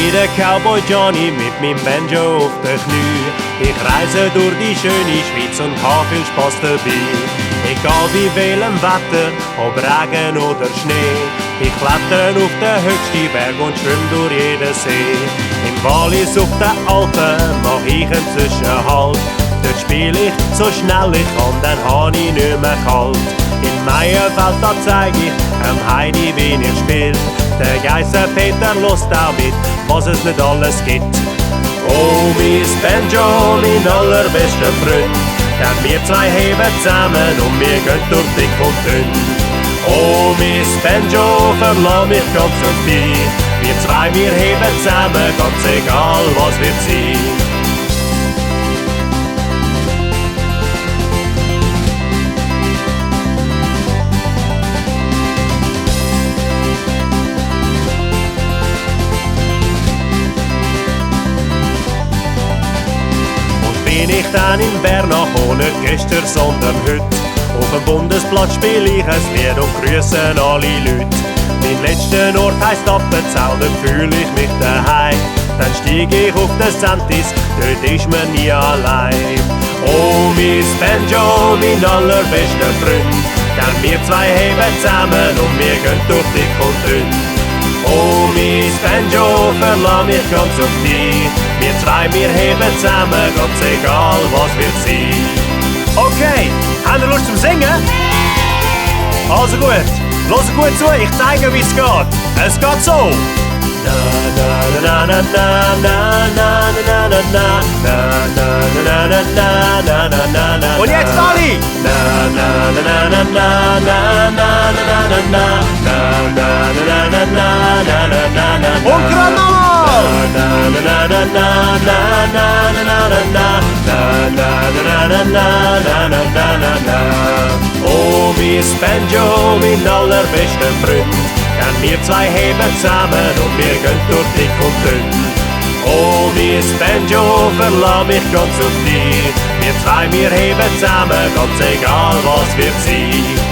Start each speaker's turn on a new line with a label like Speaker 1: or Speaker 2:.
Speaker 1: bin der Cowboy Johnny mit meinem Banjo auf den Knie. Ich reise durch die schöne Schweiz und hab viel Spaß dabei. Egal wie welchem Wetter, ob Regen oder Schnee. Ich kletter auf den höchsten Berg und schwimm durch jeden See. Im Wallis auf den Alpen mach ich einen Zwischenhalt. Dort spiel ich so schnell ich kann, dann hab ich nicht mehr kalt. In Meierfeld da zeig ich Heidi, wie ich spiel. Der Geiser Peter lust auch mit, was es nicht alles gibt. Oh, mein Banjo, mein allerbester Freund. Denn wir zwei heben zusammen und wir gehen durch dick und dünn. Oh, mein Banjo, verlass mich ganz auf dich. Wir zwei, wir heben zusammen, ganz egal was wird sein. Bin ich dann in Bernach ohne gestern, sondern heute. Auf dem Bundesplatz spiel ich ein Lied und grüßen alle Leute. Mein letzter Ort heisst Appenzell, dort fühl ich mich daheim. Dann stieg ich auf den Sentis, dort ist man nie allein. Oh, mein Banjo, mein allerbester Freund. Denn wir zwei heben zusammen und wir gehen durch dick und dünn. Oh, mein Banjo, verlass mich ganz auf dich. Wir zwei, wir heben zusammen, ganz egal was wird sein. Okay, habt ihr Lust zum Singen? Also gut, hört gut zu, ich zeige wie es geht. Es geht so. Und jetzt alle! Und gerade nochmal! Oh, mein Banjo, mein allerbester Freund. Denn wir zwei heben zusammen und wir gehen durch dick und dünn. Oh, mein Banjo, verlass mich ganz auf dich. Wir zwei, wir heben zusammen, ganz egal was wird sein.